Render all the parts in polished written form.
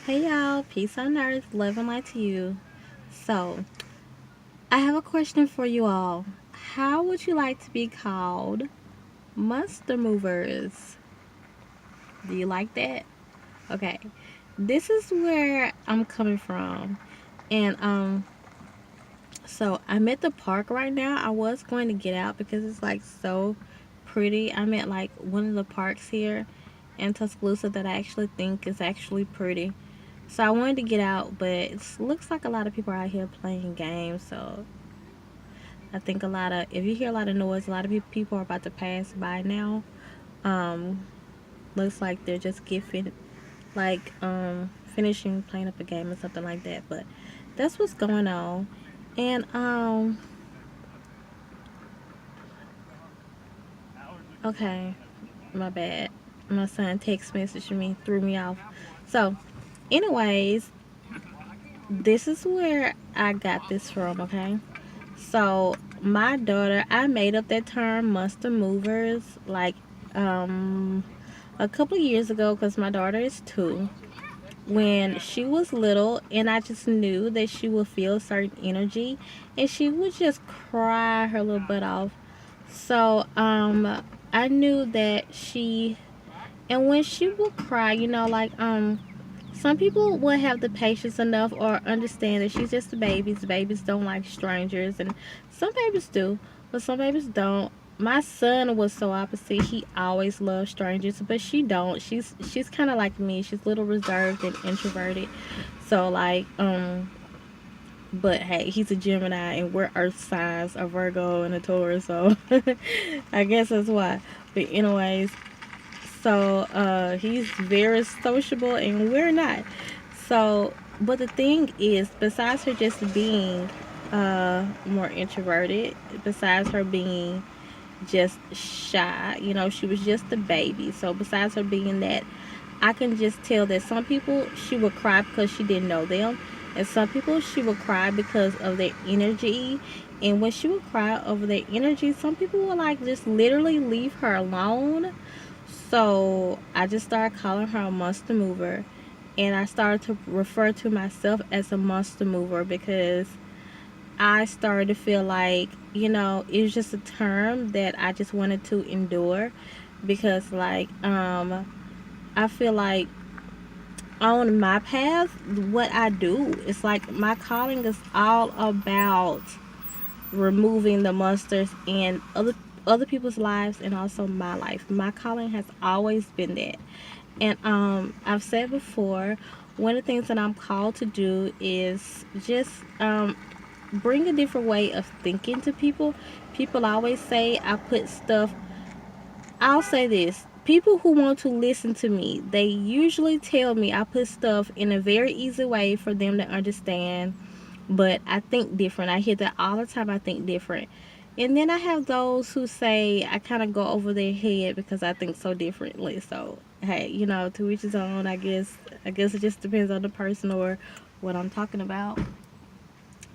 Hey y'all, peace on earth, love and light to you. So, I have a question for you all. How would you like to be called? Monster movers. Do you like that? Okay. This is where I'm coming from. And so I'm at the park right now. I was going to get out because it's like so pretty. I'm at like one of the parks here in Tuscaloosa that I actually think is actually pretty. So I wanted to get out, but it looks like a lot of people are out here playing games. So I think if you hear a lot of noise, a lot of people are about to pass by now. Um, Looks like they're just finishing playing up a game or something like that. But that's what's going on. And okay, my bad. My son text messaged me, threw me off. So, anyways, this is where I got this from. Okay. So my daughter, I made up that term monster movers like um a couple of years ago because my daughter is 2. When she was little, and I just knew that she would feel certain energy, and she would just cry her little butt off. So I knew that and when she would cry, some people will have the patience enough or understand that she's just a baby. Babies don't like strangers, and some babies do, but some babies don't. My son was so opposite. He always loved strangers, but she don't. She's kind of like me. She's a little reserved and introverted. So but hey, he's a Gemini, and we're Earth signs, a Virgo and a Taurus. So I guess that's why. But anyways, he's very sociable and we're not. So but the thing is, besides her just being more introverted, besides her being just shy, she was just a baby. So besides her being that, I can just tell that some people she would cry because she didn't know them, and some people she would cry because of their energy. And when she would cry over their energy, some people would like just literally leave her alone. So I just started calling her a monster mover, and I started to refer to myself as a monster mover because I started to feel like, it was just a term that I just wanted to endure because, I feel like on my path, what I do is like my calling is all about removing the monsters in other people's lives and also my life. My calling has always been that. And I've said before, one of the things that I'm called to do is just bring a different way of thinking to people. People always say I put stuff. I'll say this. People who want to listen to me, they usually tell me I put stuff in a very easy way for them to understand. But I think different. I hear that all the time. I think different. And then I have those who say I kind of go over their head because I think so differently. So hey, to each his own. I guess it just depends on the person or what I'm talking about.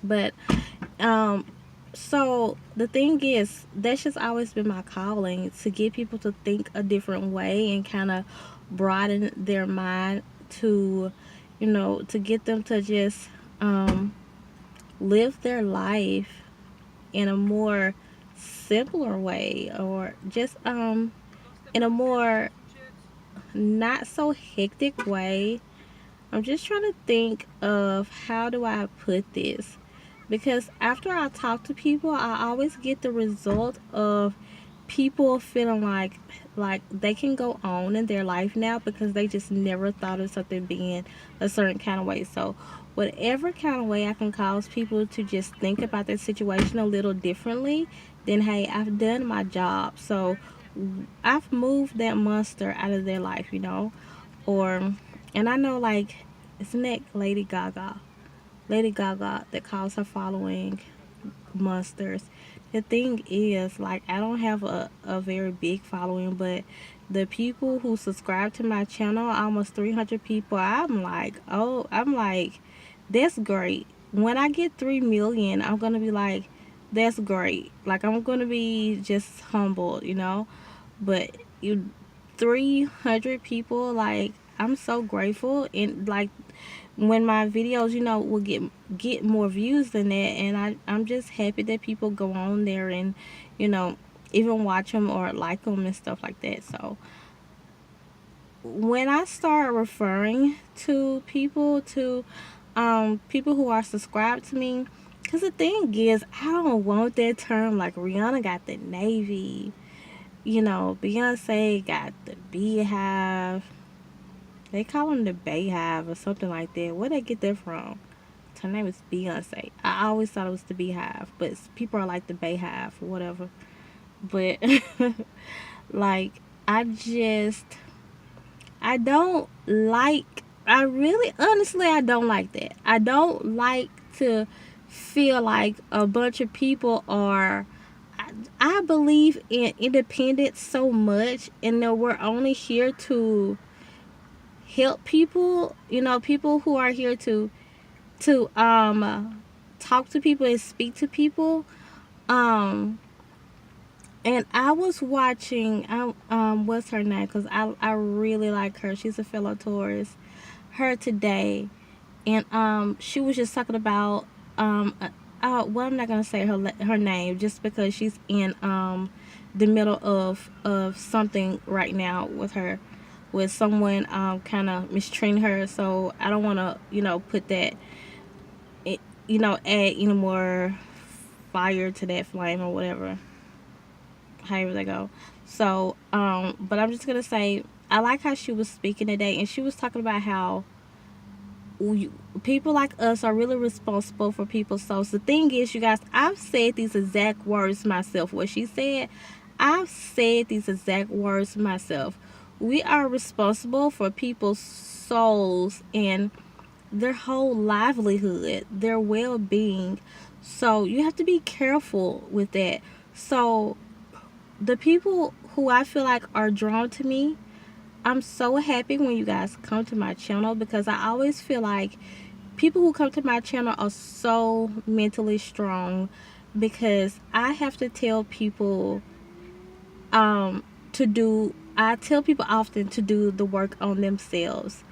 But um, so the thing is, that's just always been my calling to get people to think a different way and kind of broaden their mind to, to get them to just live their life in a more simpler way, or just in a more not so hectic way. I'm just trying to think of how do I put this, because after I talk to people, I always get the result of people feeling like they can go on in their life now because they just never thought of something being a certain kind of way. So whatever kind of way I can cause people to just think about their situation a little differently, then hey, I've done my job. So I've moved that monster out of their life, or and I know, like, isn't it Lady Gaga that calls her following monsters. The thing is, like, I don't have a very big following, but the people who subscribe to my channel, almost 300 people, I'm like, that's great. When I get 3 million, I'm going to be like, that's great. Like, I'm going to be just humbled. But you 300 people, like, I'm so grateful, and like when my videos, will get more views than that, and I'm just happy that people go on there and, you know, even watch them or like them and stuff like that. So when I start referring to people who are subscribed to me, because the thing is, I don't want that term like Rihanna got the Navy, Beyonce got the Beehive. They call them the Bayhive or something like that. Where they get that from? Her name is Beyonce. I always thought it was the Beehive, but people are like the Bayhive or whatever. But like, I just I don't like. I really, honestly, I don't like that. I don't like to feel like a bunch of people are. I believe in independence so much, and that we're only here to help people. People who are here to talk to people and speak to people. Um, and I was watching. What's her name? Because I really like her. She's a fellow Taurus. Her today, and she was just talking about well, I'm not gonna say her name just because she's in the middle of something right now with someone kind of mistreating her. So I don't want to put that add any more fire to that flame or whatever, however they go. So but I'm just gonna say I like how she was speaking today, and she was talking about how people like us are really responsible for people's souls. The thing is, you guys, I've said these exact words myself. What she said, I've said these exact words myself. We are responsible for people's souls and their whole livelihood, their well-being. So you have to be careful with that. So the people who I feel like are drawn to me, I'm so happy when you guys come to my channel, because I always feel like people who come to my channel are so mentally strong, because I have to tell people I tell people often to do the work on themselves.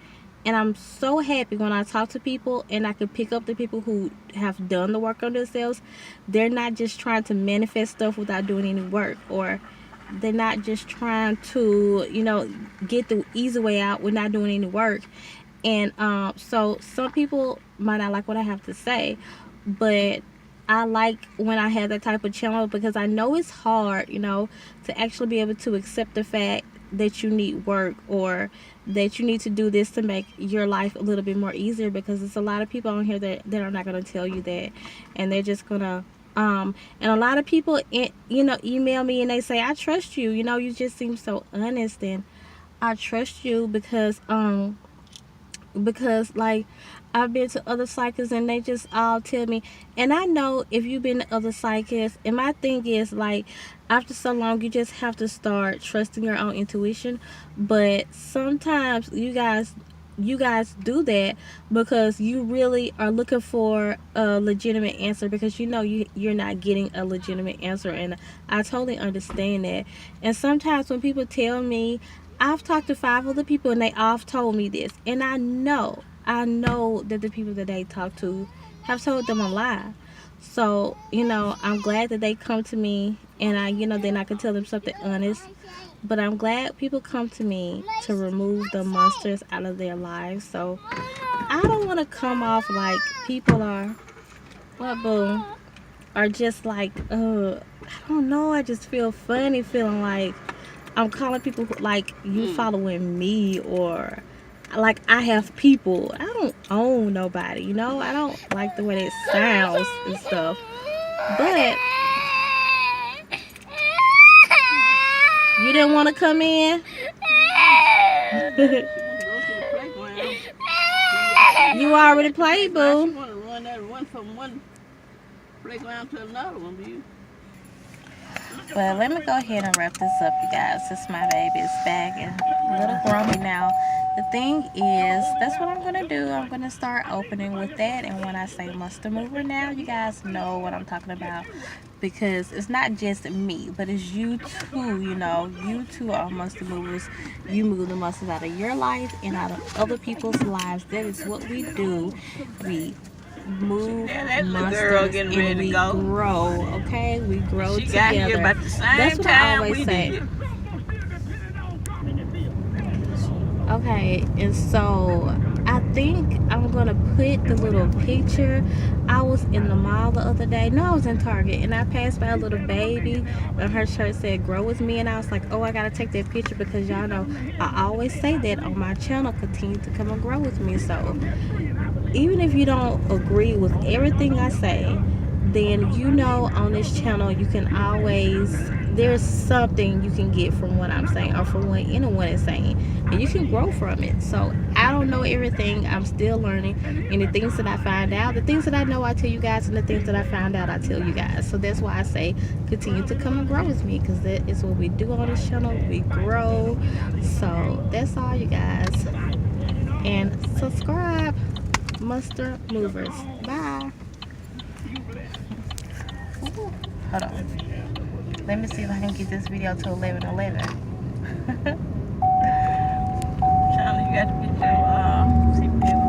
And I'm so happy when I talk to people and I can pick up the people who have done the work on themselves. They're not just trying to manifest stuff without doing any work, or they're not just trying to, get the easy way out with not doing any work. And so some people might not like what I have to say, but I like when I have that type of channel, because I know it's hard, to actually be able to accept the fact that you need work, or that you need to do this to make your life a little bit more easier, because there's a lot of people on here that are not going to tell you that, and they're just going to and a lot of people email me and they say, I trust you, you just seem so honest, and I trust you because like I've been to other psychics and they just all tell me, and I know if you've been to other psychics, and my thing is like, after so long you just have to start trusting your own intuition. But sometimes you guys do that because you really are looking for a legitimate answer, because you're not getting a legitimate answer, and I totally understand that. And sometimes when people tell me, I've talked to 5 other people and they all told me this, and I know that the people that they talk to have told them a lie. So, I'm glad that they come to me, and then I can tell them something honest. But I'm glad people come to me to remove the monsters out of their lives. So I don't want to come off like people are just like, I don't know. I just feel funny feeling like I'm calling people like you following me, or like I have people. I don't own nobody, I don't like the way that sounds and stuff. But you didn't want to come in? You already played, boo. You want to run that one from one playground to another one, do you? Well, let me go ahead and wrap this up, you guys, since my baby is back and little grumpy now. The thing is, that's what I'm gonna do. I'm gonna start opening with that, and when I say muster mover now, you guys know what I'm talking about, because it's not just me, but it's you too. You know, you too are muster movers. You move the musters out of your life and out of other people's lives. That is what we do. We move musters and we grow. Okay, we grow She got here together. about the same That's what I time always we say. did. Okay, and so I think I'm gonna put the little picture. I was in the mall the other day. No, I was in Target, and I passed by a little baby, and her shirt said "Grow with me," and I was like, "Oh, I gotta take that picture because y'all know I always say that on my channel. Continue to come and grow with me." So even if you don't agree with everything I say, then you know on this channel you can always, there's something you can get from what I'm saying or from what anyone is saying, and you can grow from it. So I don't know everything. I'm still learning, and the things that I find out, the things that I know, I tell you guys, and the things that I found out, I tell you guys. So that's why I say continue to come and grow with me, because that is what we do on this channel. We grow. So that's all, you guys, and subscribe, muster movers. Bye. Ooh, hold on. Let me see if I can get this video to 11:11.